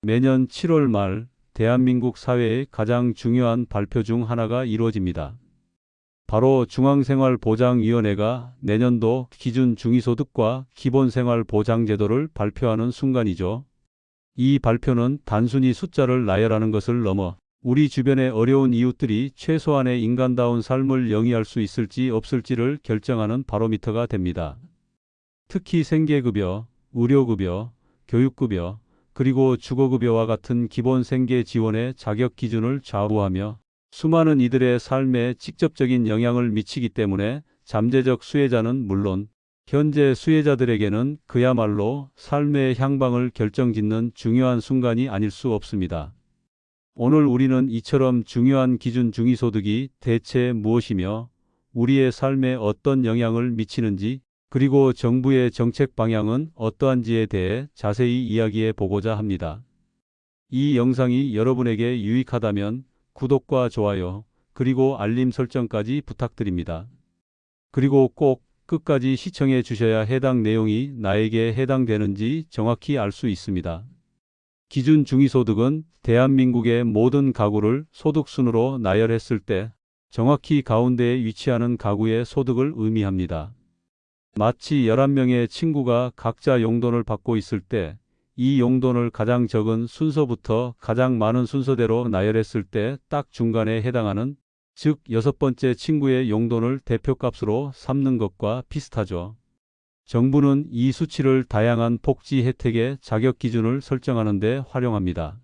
매년 7월 말 대한민국 사회의 가장 중요한 발표 중 하나가 이루어집니다. 바로 중앙생활보장위원회가 내년도 기준 중위소득과 기본생활보장제도를 발표하는 순간이죠. 이 발표는 단순히 숫자를 나열하는 것을 넘어 우리 주변의 어려운 이웃들이 최소한의 인간다운 삶을 영위할 수 있을지 없을지를 결정하는 바로미터가 됩니다. 특히 생계급여, 의료급여, 교육급여, 그리고 주거급여와 같은 기본 생계 지원의 자격 기준을 좌우하며 수많은 이들의 삶에 직접적인 영향을 미치기 때문에 잠재적 수혜자는 물론 현재 수혜자들에게는 그야말로 삶의 향방을 결정짓는 중요한 순간이 아닐 수 없습니다. 오늘 우리는 이처럼 중요한 기준 중위소득이 대체 무엇이며 우리의 삶에 어떤 영향을 미치는지 그리고 정부의 정책 방향은 어떠한지에 대해 자세히 이야기해 보고자 합니다. 이 영상이 여러분에게 유익하다면 구독과 좋아요 그리고 알림 설정까지 부탁드립니다. 그리고 꼭 끝까지 시청해 주셔야 해당 내용이 나에게 해당되는지 정확히 알 수 있습니다. 기준 중위소득은 대한민국의 모든 가구를 소득순으로 나열했을 때 정확히 가운데에 위치하는 가구의 소득을 의미합니다. 마치 11명의 친구가 각자 용돈을 받고 있을 때 이 용돈을 가장 적은 순서부터 가장 많은 순서대로 나열했을 때 딱 중간에 해당하는 즉 6번째 친구의 용돈을 대표값으로 삼는 것과 비슷하죠. 정부는 이 수치를 다양한 복지 혜택의 자격 기준을 설정하는 데 활용합니다.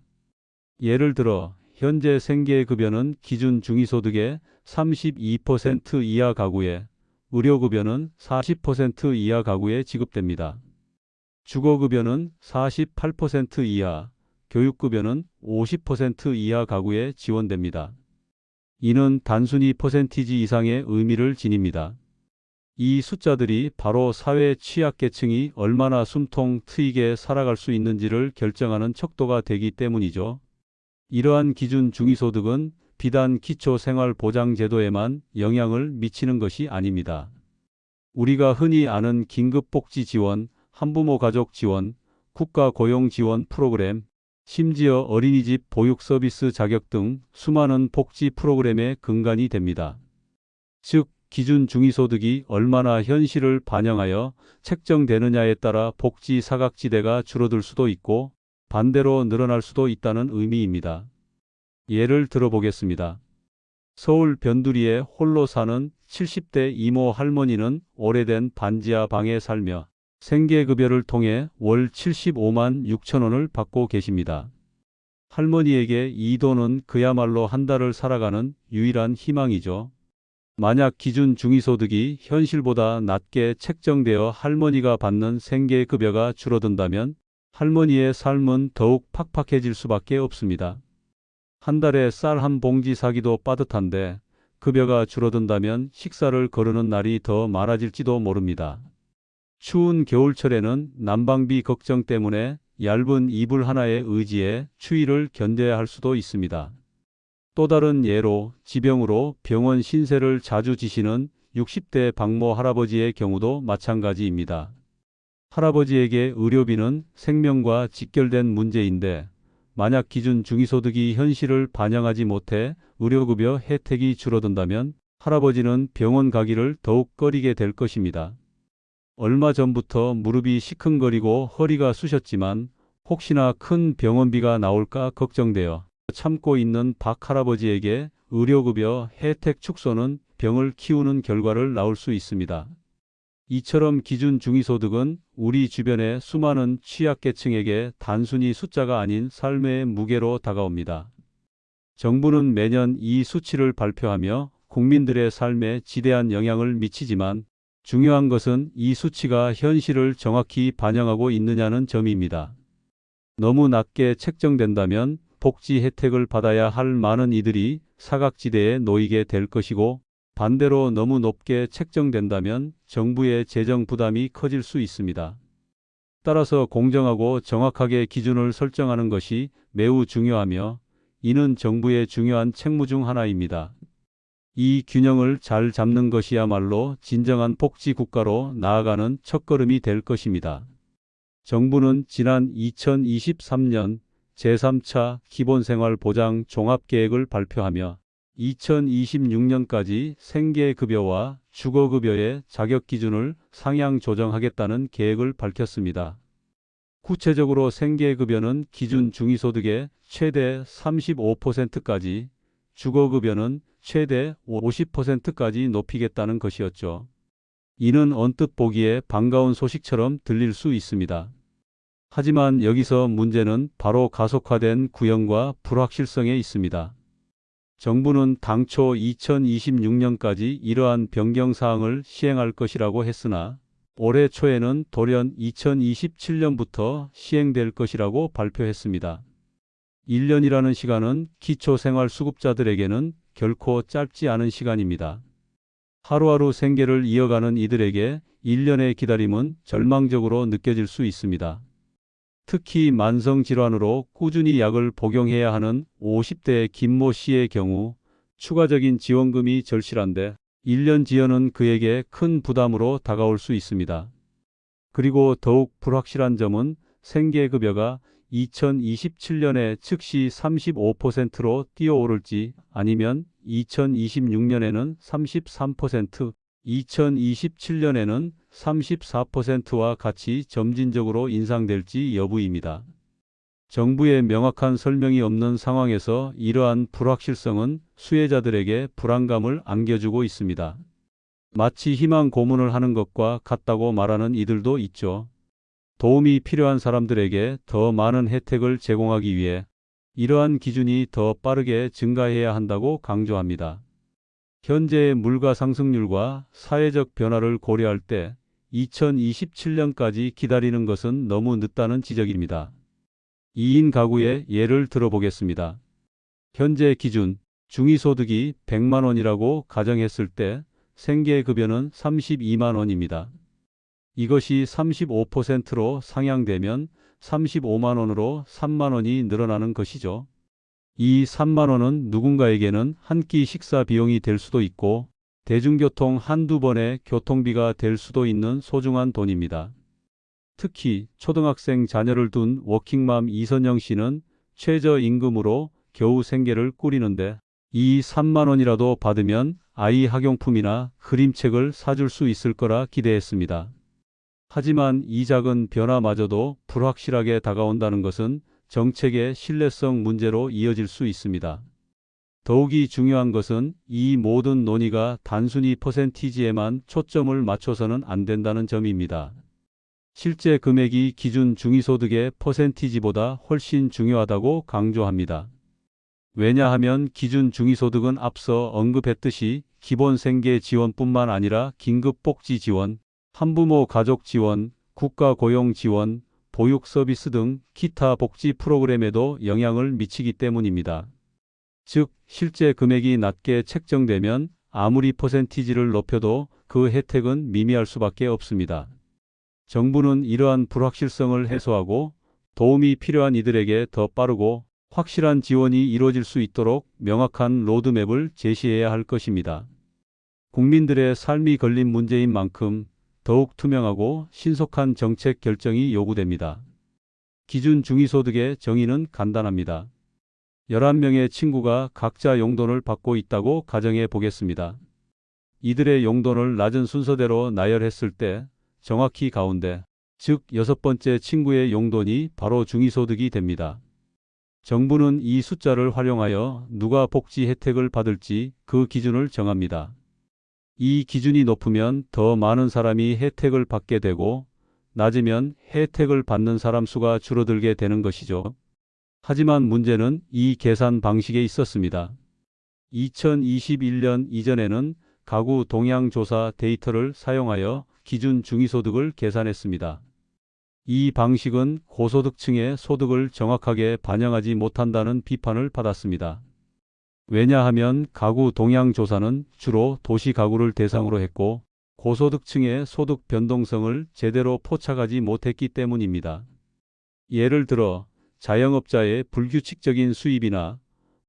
예를 들어 현재 생계급여는 기준 중위소득의 32% 이하 가구에, 의료급여는 40% 이하 가구에 지급됩니다. 주거급여는 48% 이하, 교육급여는 50% 이하 가구에 지원됩니다. 이는 단순히 퍼센티지 이상의 의미를 지닙니다. 이 숫자들이 바로 사회 취약계층이 얼마나 숨통 트이게 살아갈 수 있는지를 결정하는 척도가 되기 때문이죠. 이러한 기준 중위소득은 비단 기초생활보장제도에만 영향을 미치는 것이 아닙니다. 우리가 흔히 아는 긴급복지지원, 한부모 가족 지원, 국가고용지원 프로그램, 심지어 어린이집 보육 서비스 자격 등 수많은 복지 프로그램의 근간이 됩니다. 즉, 기준 중위소득이 얼마나 현실을 반영하여 책정되느냐에 따라 복지 사각지대가 줄어들 수도 있고 반대로 늘어날 수도 있다는 의미입니다. 예를 들어보겠습니다. 서울 변두리에 홀로 사는 70대 이모 할머니는 오래된 반지하 방에 살며 생계급여를 통해 월 75만 6천 원을 받고 계십니다. 할머니에게 이 돈은 그야말로 한 달을 살아가는 유일한 희망이죠. 만약 기준 중위소득이 현실보다 낮게 책정되어 할머니가 받는 생계급여가 줄어든다면 할머니의 삶은 더욱 팍팍해질 수밖에 없습니다. 한 달에 쌀 한 봉지 사기도 빠듯한데 급여가 줄어든다면 식사를 거르는 날이 더 많아질지도 모릅니다. 추운 겨울철에는 난방비 걱정 때문에 얇은 이불 하나에 의지해 추위를 견뎌야 할 수도 있습니다. 또 다른 예로 지병으로 병원 신세를 자주 지시는 60대 박모 할아버지의 경우도 마찬가지입니다. 할아버지에게 의료비는 생명과 직결된 문제인데 만약 기준 중위소득이 현실을 반영하지 못해 의료급여 혜택이 줄어든다면 할아버지는 병원 가기를 더욱 꺼리게 될 것입니다. 얼마 전부터 무릎이 시큰거리고 허리가 쑤셨지만 혹시나 큰 병원비가 나올까 걱정되어 참고 있는 박 할아버지에게 의료급여 혜택 축소는 병을 키우는 결과를 낳을 수 있습니다. 이처럼 기준 중위소득은 우리 주변의 수많은 취약계층에게 단순히 숫자가 아닌 삶의 무게로 다가옵니다. 정부는 매년 이 수치를 발표하며 국민들의 삶에 지대한 영향을 미치지만 중요한 것은 이 수치가 현실을 정확히 반영하고 있느냐는 점입니다. 너무 낮게 책정된다면 복지 혜택을 받아야 할 많은 이들이 사각지대에 놓이게 될 것이고 반대로 너무 높게 책정된다면 정부의 재정 부담이 커질 수 있습니다. 따라서 공정하고 정확하게 기준을 설정하는 것이 매우 중요하며 이는 정부의 중요한 책무 중 하나입니다. 이 균형을 잘 잡는 것이야말로 진정한 복지 국가로 나아가는 첫걸음이 될 것입니다. 정부는 지난 2023년 제3차 기본생활보장 종합계획을 발표하며 2026년까지 생계급여와 주거급여의 자격기준을 상향 조정하겠다는 계획을 밝혔습니다. 구체적으로 생계급여는 기준 중위소득의 최대 35%까지, 주거급여는 최대 50%까지 높이겠다는 것이었죠. 이는 언뜻 보기에 반가운 소식처럼 들릴 수 있습니다. 하지만 여기서 문제는 바로 가속화된 구형과 불확실성에 있습니다. 정부는 당초 2026년까지 이러한 변경사항을 시행할 것이라고 했으나 올해 초에는 돌연 2027년부터 시행될 것이라고 발표했습니다. 1년이라는 시간은 기초생활수급자들에게는 결코 짧지 않은 시간입니다. 하루하루 생계를 이어가는 이들에게 1년의 기다림은 절망적으로 느껴질 수 있습니다. 특히 만성질환으로 꾸준히 약을 복용해야 하는 50대 김모 씨의 경우 추가적인 지원금이 절실한데 1년 지연은 그에게 큰 부담으로 다가올 수 있습니다. 그리고 더욱 불확실한 점은 생계급여가 2027년에 즉시 35%로 뛰어오를지 아니면 2026년에는 33%, 2027년에는 34%와 같이 점진적으로 인상될지 여부입니다. 정부의 명확한 설명이 없는 상황에서 이러한 불확실성은 수혜자들에게 불안감을 안겨주고 있습니다. 마치 희망 고문을 하는 것과 같다고 말하는 이들도 있죠. 도움이 필요한 사람들에게 더 많은 혜택을 제공하기 위해 이러한 기준이 더 빠르게 증가해야 한다고 강조합니다. 현재의 물가 상승률과 사회적 변화를 고려할 때 2027년까지 기다리는 것은 너무 늦다는 지적입니다. 2인 가구의 예를 들어보겠습니다. 현재 기준 중위소득이 100만 원이라고 가정했을 때 생계급여는 32만 원입니다. 이것이 35%로 상향되면 35만 원으로 3만 원이 늘어나는 것이죠. 이 3만 원은 누군가에게는 한 끼 식사 비용이 될 수도 있고 대중교통 한두 번의 교통비가 될 수도 있는 소중한 돈입니다. 특히 초등학생 자녀를 둔 워킹맘 이선영 씨는 최저임금으로 겨우 생계를 꾸리는데 이 3만 원이라도 받으면 아이 학용품이나 그림책을 사줄 수 있을 거라 기대했습니다. 하지만 이 작은 변화마저도 불확실하게 다가온다는 것은 정책의 신뢰성 문제로 이어질 수 있습니다. 더욱이 중요한 것은 이 모든 논의가 단순히 퍼센티지에만 초점을 맞춰서는 안 된다는 점입니다. 실제 금액이 기준 중위소득의 퍼센티지보다 훨씬 중요하다고 강조합니다. 왜냐하면 기준 중위소득은 앞서 언급했듯이 기본 생계 지원뿐만 아니라 긴급복지 지원, 한부모 가족 지원, 국가 고용 지원, 보육 서비스 등 기타 복지 프로그램에도 영향을 미치기 때문입니다. 즉, 실제 금액이 낮게 책정되면 아무리 퍼센티지를 높여도 그 혜택은 미미할 수밖에 없습니다. 정부는 이러한 불확실성을 해소하고 도움이 필요한 이들에게 더 빠르고 확실한 지원이 이루어질 수 있도록 명확한 로드맵을 제시해야 할 것입니다. 국민들의 삶이 걸린 문제인 만큼 더욱 투명하고 신속한 정책 결정이 요구됩니다. 기준 중위소득의 정의는 간단합니다. 11명의 친구가 각자 용돈을 받고 있다고 가정해 보겠습니다. 이들의 용돈을 낮은 순서대로 나열했을 때 정확히 가운데, 즉 6번째 친구의 용돈이 바로 중위소득이 됩니다. 정부는 이 숫자를 활용하여 누가 복지 혜택을 받을지 그 기준을 정합니다. 이 기준이 높으면 더 많은 사람이 혜택을 받게 되고 낮으면 혜택을 받는 사람 수가 줄어들게 되는 것이죠. 하지만 문제는 이 계산 방식에 있었습니다. 2021년 이전에는 가구 동향 조사 데이터를 사용하여 기준 중위소득을 계산했습니다. 이 방식은 고소득층의 소득을 정확하게 반영하지 못한다는 비판을 받았습니다. 왜냐하면 가구 동향 조사는 주로 도시 가구를 대상으로 했고 고소득층의 소득 변동성을 제대로 포착하지 못했기 때문입니다. 예를 들어 자영업자의 불규칙적인 수입이나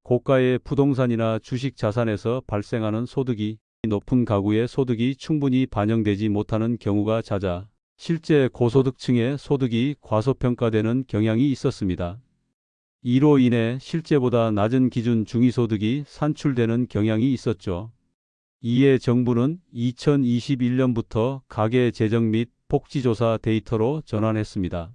고가의 부동산이나 주식 자산에서 발생하는 소득이 높은 가구의 소득이 충분히 반영되지 못하는 경우가 잦아 실제 고소득층의 소득이 과소평가되는 경향이 있었습니다. 이로 인해 실제보다 낮은 기준 중위소득이 산출되는 경향이 있었죠. 이에 정부는 2021년부터 가계 재정 및 복지조사 데이터로 전환했습니다.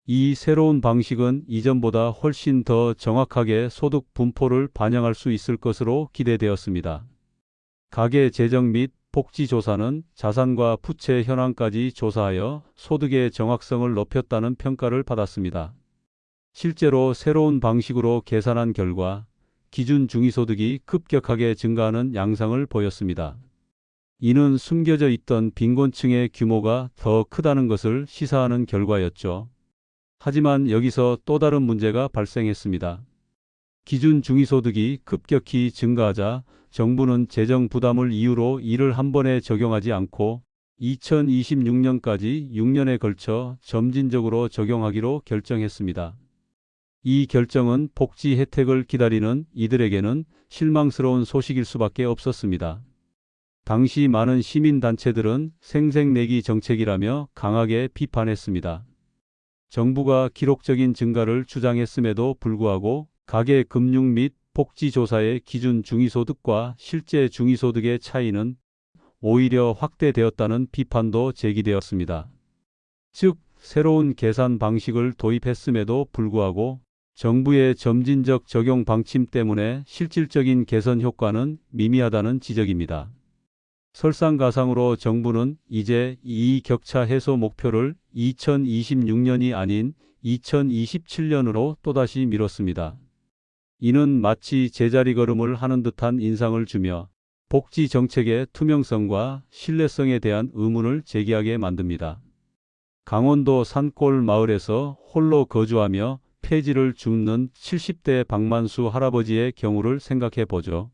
이 새로운 방식은 이전보다 훨씬 더 정확하게 소득 분포를 반영할 수 있을 것으로 기대되었습니다. 가계 재정 및 복지조사는 자산과 부채 현황까지 조사하여 소득의 정확성을 높였다는 평가를 받았습니다. 실제로 새로운 방식으로 계산한 결과 기준 중위소득이 급격하게 증가하는 양상을 보였습니다. 이는 숨겨져 있던 빈곤층의 규모가 더 크다는 것을 시사하는 결과였죠. 하지만 여기서 또 다른 문제가 발생했습니다. 기준 중위소득이 급격히 증가하자 정부는 재정 부담을 이유로 이를 한 번에 적용하지 않고 2026년까지 6년에 걸쳐 점진적으로 적용하기로 결정했습니다. 이 결정은 복지 혜택을 기다리는 이들에게는 실망스러운 소식일 수밖에 없었습니다. 당시 많은 시민단체들은 생색내기 정책이라며 강하게 비판했습니다. 정부가 기록적인 증가를 주장했음에도 불구하고 가계 금융 및 복지조사의 기준 중위소득과 실제 중위소득의 차이는 오히려 확대되었다는 비판도 제기되었습니다. 즉, 새로운 계산 방식을 도입했음에도 불구하고 정부의 점진적 적용 방침 때문에 실질적인 개선 효과는 미미하다는 지적입니다. 설상가상으로 정부는 이제 이 격차 해소 목표를 2026년이 아닌 2027년으로 또다시 미뤘습니다. 이는 마치 제자리 걸음을 하는 듯한 인상을 주며 복지 정책의 투명성과 신뢰성에 대한 의문을 제기하게 만듭니다. 강원도 산골 마을에서 홀로 거주하며 폐지를 줍는 70대 박만수 할아버지의 경우를 생각해 보죠.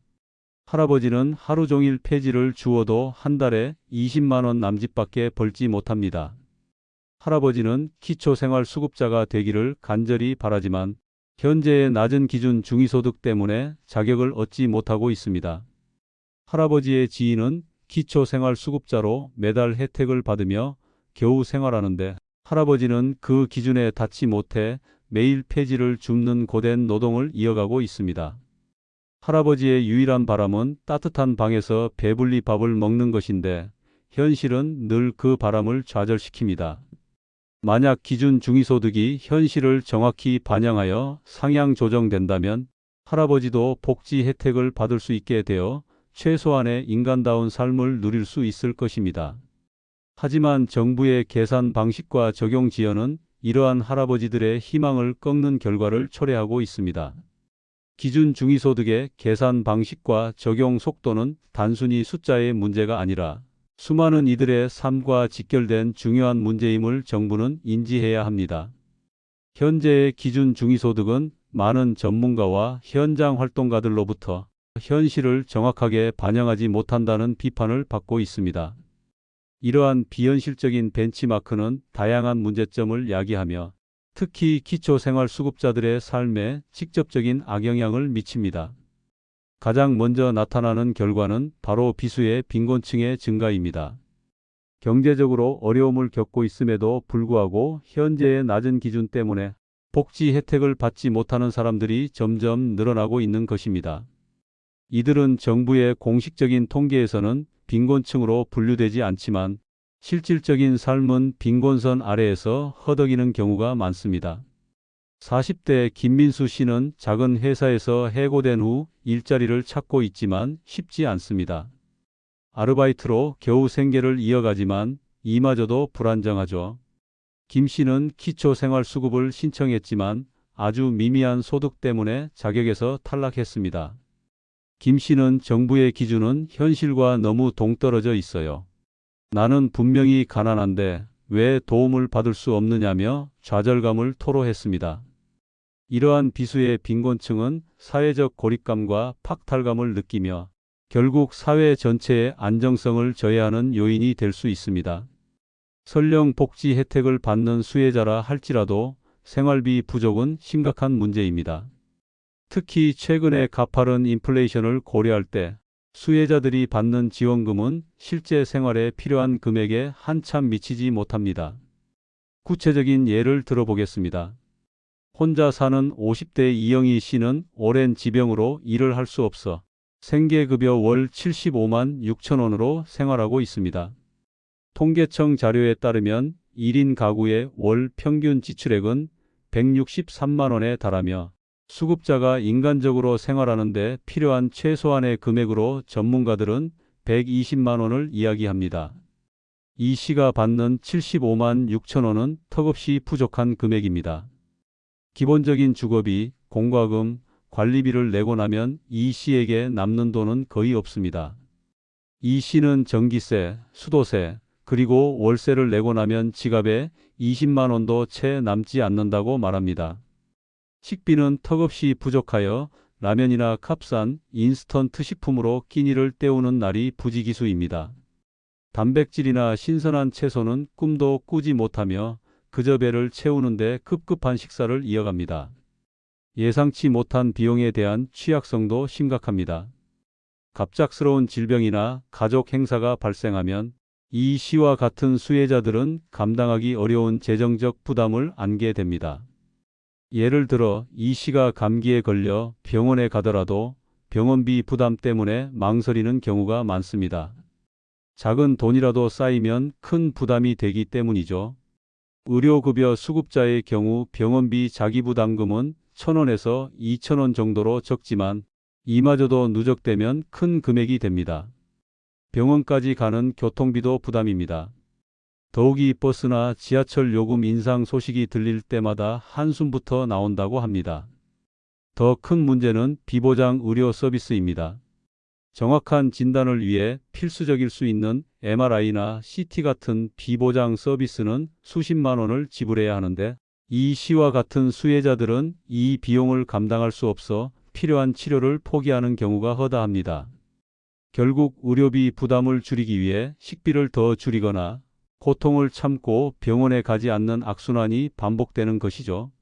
할아버지는 하루 종일 폐지를 주워도 한 달에 20만 원 남짓밖에 벌지 못합니다. 할아버지는 기초생활수급자가 되기를 간절히 바라지만 현재의 낮은 기준 중위소득 때문에 자격을 얻지 못하고 있습니다. 할아버지의 지인은 기초생활수급자로 매달 혜택을 받으며 겨우 생활하는데 할아버지는 그 기준에 닿지 못해 매일 폐지를 줍는 고된 노동을 이어가고 있습니다. 할아버지의 유일한 바람은 따뜻한 방에서 배불리 밥을 먹는 것인데 현실은 늘 그 바람을 좌절시킵니다. 만약 기준 중위소득이 현실을 정확히 반영하여 상향 조정된다면 할아버지도 복지 혜택을 받을 수 있게 되어 최소한의 인간다운 삶을 누릴 수 있을 것입니다. 하지만 정부의 계산 방식과 적용 지연은 이러한 할아버지들의 희망을 꺾는 결과를 초래하고 있습니다. 기준 중위소득의 계산 방식과 적용 속도는 단순히 숫자의 문제가 아니라 수많은 이들의 삶과 직결된 중요한 문제임을 정부는 인지해야 합니다. 현재의 기준 중위소득은 많은 전문가와 현장 활동가들로부터 현실을 정확하게 반영하지 못한다는 비판을 받고 있습니다. 이러한 비현실적인 벤치마크는 다양한 문제점을 야기하며 특히 기초생활수급자들의 삶에 직접적인 악영향을 미칩니다. 가장 먼저 나타나는 결과는 바로 비수의 빈곤층의 증가입니다. 경제적으로 어려움을 겪고 있음에도 불구하고 현재의 낮은 기준 때문에 복지 혜택을 받지 못하는 사람들이 점점 늘어나고 있는 것입니다. 이들은 정부의 공식적인 통계에서는 빈곤층으로 분류되지 않지만 실질적인 삶은 빈곤선 아래에서 허덕이는 경우가 많습니다. 40대 김민수 씨는 작은 회사에서 해고된 후 일자리를 찾고 있지만 쉽지 않습니다. 아르바이트로 겨우 생계를 이어가지만 이마저도 불안정하죠. 김 씨는 기초생활수급을 신청했지만 아주 미미한 소득 때문에 자격에서 탈락했습니다. 김 씨는 정부의 기준은 현실과 너무 동떨어져 있어요. 나는 분명히 가난한데 왜 도움을 받을 수 없느냐며 좌절감을 토로했습니다. 이러한 비수의 빈곤층은 사회적 고립감과 박탈감을 느끼며 결국 사회 전체의 안정성을 저해하는 요인이 될 수 있습니다. 설령 복지 혜택을 받는 수혜자라 할지라도 생활비 부족은 심각한 문제입니다. 특히 최근의 가파른 인플레이션을 고려할 때 수혜자들이 받는 지원금은 실제 생활에 필요한 금액에 한참 미치지 못합니다. 구체적인 예를 들어보겠습니다. 혼자 사는 50대 이영희 씨는 오랜 지병으로 일을 할 수 없어 생계급여 월 75만 6천 원으로 생활하고 있습니다. 통계청 자료에 따르면 1인 가구의 월 평균 지출액은 163만 원에 달하며 수급자가 인간적으로 생활하는 데 필요한 최소한의 금액으로 전문가들은 120만 원을 이야기합니다. 이 씨가 받는 75만 6천 원은 턱없이 부족한 금액입니다. 기본적인 주거비, 공과금, 관리비를 내고 나면 이 씨에게 남는 돈은 거의 없습니다. 이 씨는 전기세, 수도세, 그리고 월세를 내고 나면 지갑에 20만 원도 채 남지 않는다고 말합니다. 식비는 턱없이 부족하여 라면이나 값싼 인스턴트 식품으로 끼니를 때우는 날이 부지기수입니다. 단백질이나 신선한 채소는 꿈도 꾸지 못하며 그저 배를 채우는데 급급한 식사를 이어갑니다. 예상치 못한 비용에 대한 취약성도 심각합니다. 갑작스러운 질병이나 가족 행사가 발생하면 이 씨와 같은 수혜자들은 감당하기 어려운 재정적 부담을 안게 됩니다. 예를 들어 이 씨가 감기에 걸려 병원에 가더라도 병원비 부담 때문에 망설이는 경우가 많습니다. 작은 돈이라도 쌓이면 큰 부담이 되기 때문이죠. 의료급여 수급자의 경우 병원비 자기부담금은 1,000원에서 2,000원 정도로 적지만 이마저도 누적되면 큰 금액이 됩니다. 병원까지 가는 교통비도 부담입니다. 더욱이 버스나 지하철 요금 인상 소식이 들릴 때마다 한숨부터 나온다고 합니다. 더 큰 문제는 비보장 의료 서비스입니다. 정확한 진단을 위해 필수적일 수 있는 MRI나 CT 같은 비보장 서비스는 수십만 원을 지불해야 하는데 이 씨와 같은 수혜자들은 이 비용을 감당할 수 없어 필요한 치료를 포기하는 경우가 허다합니다. 결국 의료비 부담을 줄이기 위해 식비를 더 줄이거나 고통을 참고 병원에 가지 않는 악순환이 반복되는 것이죠.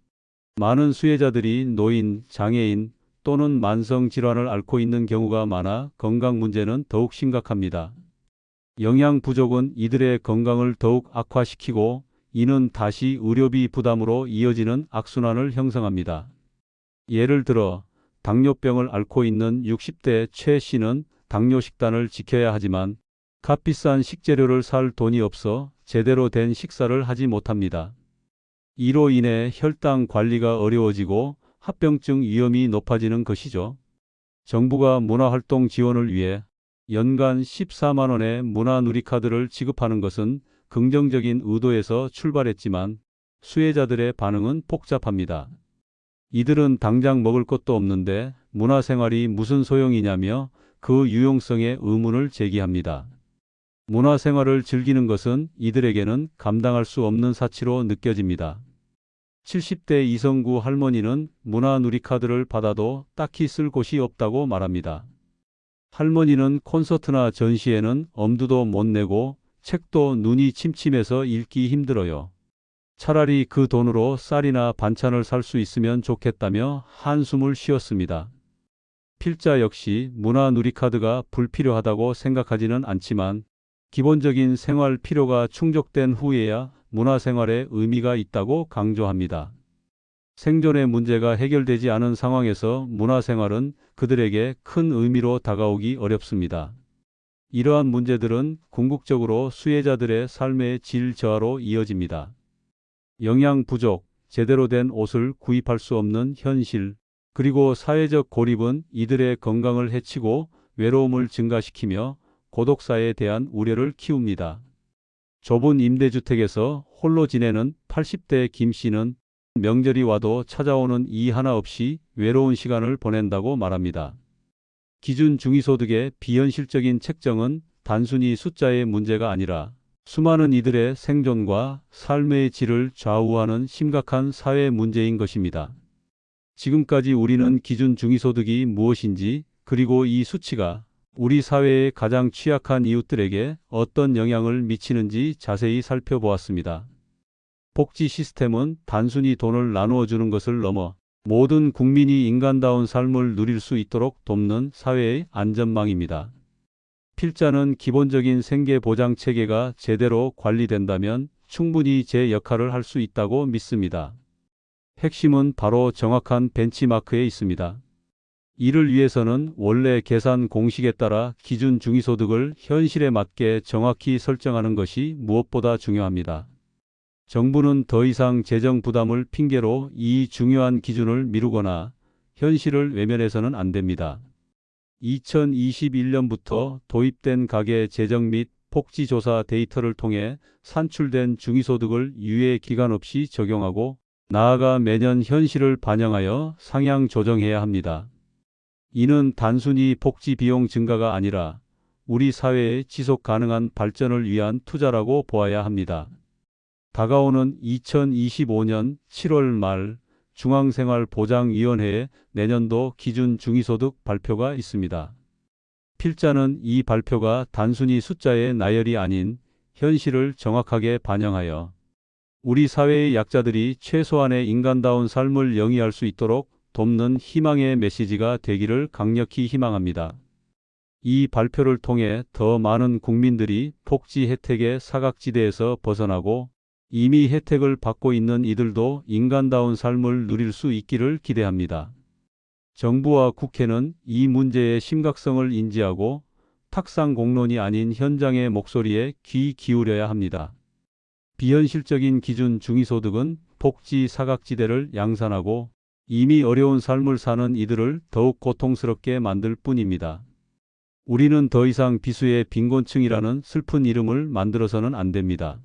많은 수혜자들이 노인, 장애인 또는 만성질환을 앓고 있는 경우가 많아 건강 문제는 더욱 심각합니다. 영양 부족은 이들의 건강을 더욱 악화시키고 이는 다시 의료비 부담으로 이어지는 악순환을 형성합니다. 예를 들어 당뇨병을 앓고 있는 60대 최 씨는 당뇨 식단을 지켜야 하지만 값비싼 식재료를 살 돈이 없어 제대로 된 식사를 하지 못합니다. 이로 인해 혈당 관리가 어려워지고 합병증 위험이 높아지는 것이죠. 정부가 문화활동 지원을 위해 연간 14만 원의 문화누리카드를 지급하는 것은 긍정적인 의도에서 출발했지만 수혜자들의 반응은 복잡합니다. 이들은 당장 먹을 것도 없는데 문화생활이 무슨 소용이냐며 그 유용성에 의문을 제기합니다. 문화생활을 즐기는 것은 이들에게는 감당할 수 없는 사치로 느껴집니다. 70대 이성구 할머니는 문화누리카드를 받아도 딱히 쓸 곳이 없다고 말합니다. 할머니는 콘서트나 전시회는 엄두도 못 내고 책도 눈이 침침해서 읽기 힘들어요. 차라리 그 돈으로 쌀이나 반찬을 살 수 있으면 좋겠다며 한숨을 쉬었습니다. 필자 역시 문화누리카드가 불필요하다고 생각하지는 않지만 기본적인 생활 필요가 충족된 후에야 문화생활에 의미가 있다고 강조합니다. 생존의 문제가 해결되지 않은 상황에서 문화생활은 그들에게 큰 의미로 다가오기 어렵습니다. 이러한 문제들은 궁극적으로 수혜자들의 삶의 질 저하로 이어집니다. 영양 부족, 제대로 된 옷을 구입할 수 없는 현실, 그리고 사회적 고립은 이들의 건강을 해치고 외로움을 증가시키며 고독사에 대한 우려를 키웁니다. 좁은 임대주택에서 홀로 지내는 80대 김 씨는 명절이 와도 찾아오는 이 하나 없이 외로운 시간을 보낸다고 말합니다. 기준 중위소득의 비현실적인 책정은 단순히 숫자의 문제가 아니라 수많은 이들의 생존과 삶의 질을 좌우하는 심각한 사회 문제인 것입니다. 지금까지 우리는 기준 중위소득이 무엇인지 그리고 이 수치가 우리 사회의 가장 취약한 이웃들에게 어떤 영향을 미치는지 자세히 살펴보았습니다. 복지 시스템은 단순히 돈을 나누어 주는 것을 넘어 모든 국민이 인간다운 삶을 누릴 수 있도록 돕는 사회의 안전망입니다. 필자는 기본적인 생계 보장 체계가 제대로 관리된다면 충분히 제 역할을 할 수 있다고 믿습니다. 핵심은 바로 정확한 벤치마크에 있습니다. 이를 위해서는 원래 계산 공식에 따라 기준 중위소득을 현실에 맞게 정확히 설정하는 것이 무엇보다 중요합니다. 정부는 더 이상 재정 부담을 핑계로 이 중요한 기준을 미루거나 현실을 외면해서는 안 됩니다. 2021년부터 도입된 가계 재정 및 복지조사 데이터를 통해 산출된 중위소득을 유예 기간 없이 적용하고 나아가 매년 현실을 반영하여 상향 조정해야 합니다. 이는 단순히 복지 비용 증가가 아니라 우리 사회의 지속 가능한 발전을 위한 투자라고 보아야 합니다. 다가오는 2025년 7월 말 중앙생활보장위원회의 내년도 기준 중위소득 발표가 있습니다. 필자는 이 발표가 단순히 숫자의 나열이 아닌 현실을 정확하게 반영하여 우리 사회의 약자들이 최소한의 인간다운 삶을 영위할 수 있도록 돕는 희망의 메시지가 되기를 강력히 희망합니다. 이 발표를 통해 더 많은 국민들이 복지 혜택의 사각지대에서 벗어나고 이미 혜택을 받고 있는 이들도 인간다운 삶을 누릴 수 있기를 기대합니다. 정부와 국회는 이 문제의 심각성을 인지하고 탁상 공론이 아닌 현장의 목소리에 귀 기울여야 합니다. 비현실적인 기준 중위소득은 복지 사각지대를 양산하고 이미 어려운 삶을 사는 이들을 더욱 고통스럽게 만들 뿐입니다. 우리는 더 이상 비수의 빈곤층이라는 슬픈 이름을 만들어서는 안 됩니다.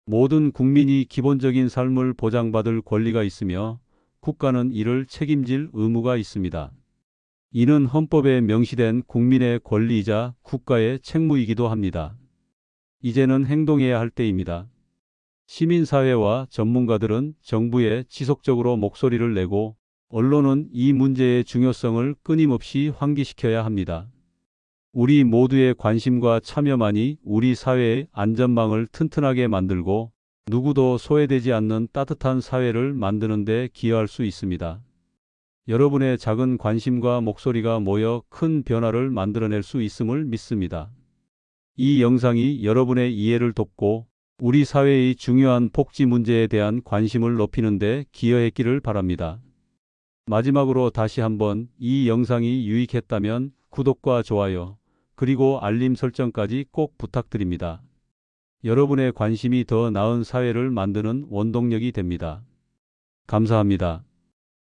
모든 국민이 기본적인 삶을 보장받을 권리가 있으며 국가는 이를 책임질 의무가 있습니다. 이는 헌법에 명시된 국민의 권리이자 국가의 책무이기도 합니다. 이제는 행동해야 할 때입니다. 시민사회와 전문가들은 정부에 지속적으로 목소리를 내고 언론은 이 문제의 중요성을 끊임없이 환기시켜야 합니다. 우리 모두의 관심과 참여만이 우리 사회의 안전망을 튼튼하게 만들고 누구도 소외되지 않는 따뜻한 사회를 만드는 데 기여할 수 있습니다. 여러분의 작은 관심과 목소리가 모여 큰 변화를 만들어낼 수 있음을 믿습니다. 이 영상이 여러분의 이해를 돕고 우리 사회의 중요한 복지 문제에 대한 관심을 높이는 데 기여했기를 바랍니다. 마지막으로 다시 한번 이 영상이 유익했다면 구독과 좋아요, 그리고 알림 설정까지 꼭 부탁드립니다. 여러분의 관심이 더 나은 사회를 만드는 원동력이 됩니다. 감사합니다.